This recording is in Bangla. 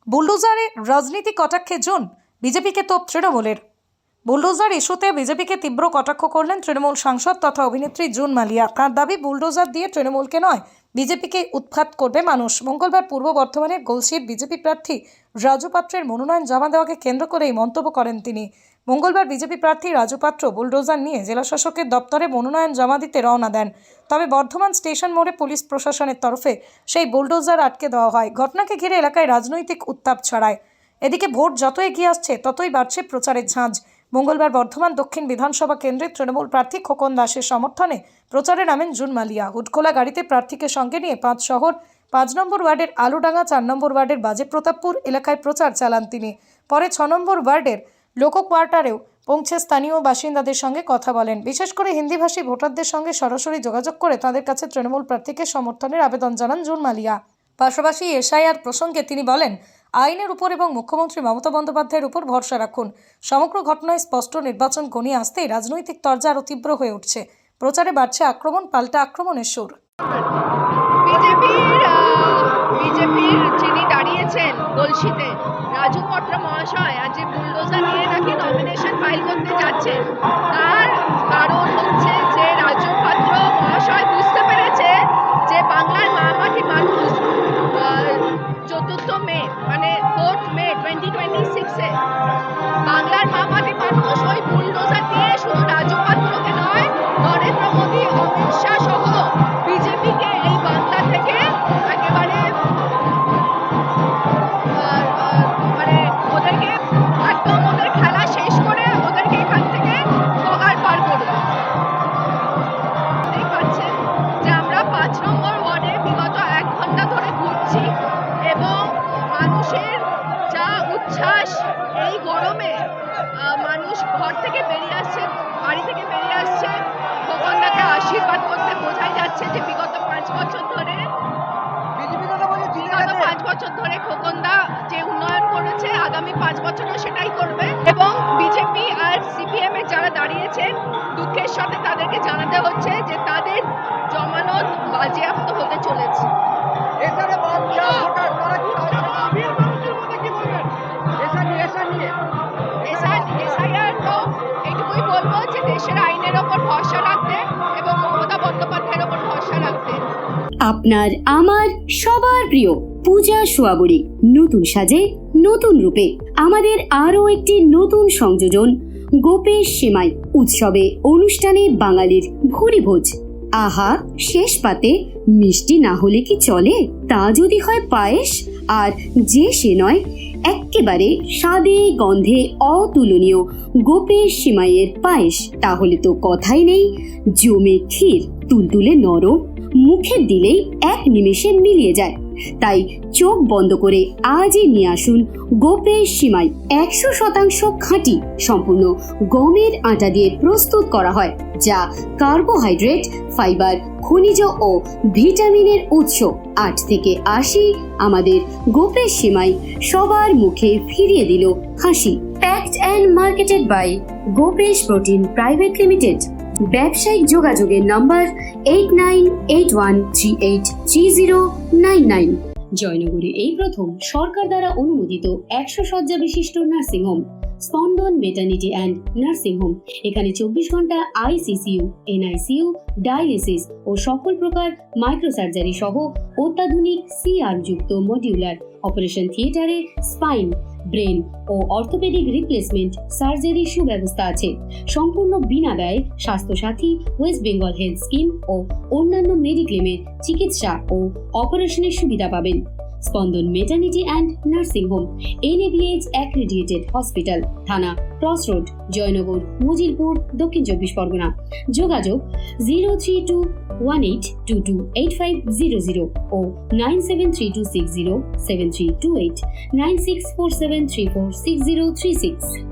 বুলডোজারে রাজনীতি কটাক্ষে জোন, বিজেপিকে তোপ তৃণমূলের। বুলডোজার ইস্যুতে বিজেপিকে তীব্র কটাক্ষ করলেন তৃণমূল সাংসদ তথা অভিনেত্রী জুন মালিয়া। তার দাবি, বুলডোজার দিয়ে তৃণমূলকে নয়, বিজেপিকে উৎখাত করবে মানুষ। মঙ্গলবার পূর্ব বর্ধমানের গলসির বিজেপি প্রার্থী রাজু পাত্রের মনোনয়ন জমা দেওয়াকে কেন্দ্র করে এই মন্তব্য করেন তিনি। মঙ্গলবার বিজেপি প্রার্থী রাজু পাত্র বুলডোজার নিয়ে জেলাশাসকের দপ্তরে মনোনয়ন জমা দিতে রওনা দেন। তবে বর্ধমান স্টেশন মোড়ে পুলিশ প্রশাসনের তরফে সেই বুলডোজার আটকে দেওয়া হয়। ঘটনাকে ঘিরে এলাকায় রাজনৈতিক উত্তাপ ছড়ায়। এদিকে ভোট যত এগিয়ে আসছে ততই বাড়ছে প্রচারের ঝাঁজ। মঙ্গলবার বর্ধমান দক্ষিণ বিধানসভা কেন্দ্রের তৃণমূল প্রার্থী খোকন দাসের সমর্থনে প্রচারে নামেন জুন মালিয়া। হুটখোলা গাড়িতে প্রার্থীকে সঙ্গে নিয়ে 5 শহর 5 নম্বর ওয়ার্ডের আলুডাঙ্গা, 4 নম্বর ওয়ার্ডের বাজে প্রতাপপুর এলাকায় প্রচার চালান তিনি। পরে 6 নম্বর ওয়ার্ডের লোকো কোয়ার্টারেও পৌঁছে স্থানীয় বাসিন্দাদের সঙ্গে কথা বলেন। বিশেষ করে হিন্দিভাষী ভোটারদের সঙ্গে সরাসরি যোগাযোগ করে তাদের কাছে তৃণমূল প্রার্থীকে সমর্থনের আবেদন জানান জুন মালিয়া। পাশাপাশি এসআইআর প্রসঙ্গে তিনি বলেন, আইনের উপর এবং মুখ্যমন্ত্রী মমতা বন্দ্যোপাধ্যায়ের উপর ভরসা রাখুন। সমগ্র ঘটনায় স্পষ্ট নির্বাচন ঘনিয়ে আসতেই রাজনৈতিক তরজা আরও তীব্র হয়ে উঠছে। প্রচারে বাড়ছে আক্রমণ পাল্টা আক্রমণের সুর। বিজেপির যিনি দাঁড়িয়েছেন গলসিতে, রাজু পাত্র মহাশয় আজ বুলডোজার নিয়ে নাকি নমিনেশন ফাইল করতে যাচ্ছেন। তার কারণ হচ্ছে যে রাজু পাত্র মহাশয় বুঝতে পেরেছে যে বাংলার মাটি মানুষ 4 মে মানে 4 মে 2026-এ বাংলার মাটি মানুষ ওই বুলডোজার দিয়ে শুধু রাজু পাত্রকে নয়, নরেন্দ্র মোদী, অমিত শাহ সহ বিজেপিকে এই বাংলা থেকে একেবারে ওদেরকে একদম ওদের খেলা শেষ করে ওদেরকে এখান থেকে পগার পার করবে। দেখতেই পাচ্ছেন যে আমরা 5 নম্বর ওয়ার্ডে বিগত 1 ঘন্টা ধরে ঘুরছি এবং মানুষের যা উচ্ছ্বাস, এই গরমে মানুষ ঘর থেকে বেরিয়ে আসছে, বাড়ি থেকে বেরিয়ে আসছে খোকনদাকে আশীর্বাদ করতে। বোঝাই যাচ্ছে যে বিগত 5 বছর ধরে খোকনদা যে উন্নয়ন করেছে, আগামী 5 বছরও সেটাই করবে। এবং বিজেপি আর সিপিএম এর যারা দাঁড়িয়েছেন, দুঃখের সাথে তাদেরকে জানাতে হচ্ছে যে তাদের জমানত বাজেয়াপ্ত হতে চলেছে। এইটুকুই বলবো যে দেশের আইনের ওপর ভরসা রাখতে এবং মমতা বন্দ্যোপাধ্যায়ের ওপর ভরসা রাখতে। আপনার আমার সবার প্রিয় পূজা সোয়াবুড়ি নতুন সাজে নতুন রূপে আমাদের আরও একটি নতুন সংযোজন, গোপেশ সেমাই উৎসবে অনুষ্ঠানে বাঙালির ভুরি ভোজ। আহা, শেষ পাতে মিষ্টি না হলে কি চলে? তা যদি হয় পায়েস, আর যে সে নয়, এক্কেবারে স্বাদে গন্ধে অতুলনীয় গোপেশ সেমাইয়ের পায়েস, তাহলে তো কথাই নেই। জমে ক্ষীর, তুলতুলে নরম, মুখে দিলেই 1 নিমেষে মিলিয়ে যায়। তাই চোখ বন্ধ করে আজই নিয়ে আসুন গোপেশ সেমাই। 100% খাঁটি, সম্পূর্ণ গমের আটা দিয়ে প্রস্তুত করা হয়, যা কার্বোহাইড্রেট, ফাইবার, খনিজ ও ভিটামিনের উৎস। 8 থেকে 80 আমাদের গোপেশ সেমাই সবার মুখে ফিরিয়ে দিল হাসি। Packed and marketed by Gopesh protein private limited. ব্যবসায়িক যোগাযোগের নম্বর 8981383099। জয়নগরে এই প্রথম সরকার দ্বারা অনুমোদিত 100 শয্যা বিশিষ্ট নার্সিংহোম স্পন্দন মেটার্নিটি অ্যান্ড নার্সিং হোম। এখানে 24 ঘন্টা আইসিসিউ, এনআইসিউ, ডায়ালিসিস ও সকল প্রকার মাইক্রোসার্জারি সহ অত্যাধুনিক সিআর যুক্ত মডিউলার অপারেশন থিয়েটারে স্পাইন, ব্রেন ও অর্থোপেডিক রিপ্লেসমেন্ট সার্জারির সুব্যবস্থা আছে। সম্পূর্ণ বিনা ব্যয় Swasthyasathi, West Bengal health scheme ও অন্যান্য মেডিক্লেমের চিকিৎসা ও অপারেশনের সুবিধা পাবেন। Spandan maternity and nursing home, NABH accredited hospital, Thana cross road, Jaynagar, Majilpur, Dakshin 24 Pargana. যোগাযোগ 03218228500 ও 9732607328, 9647346036।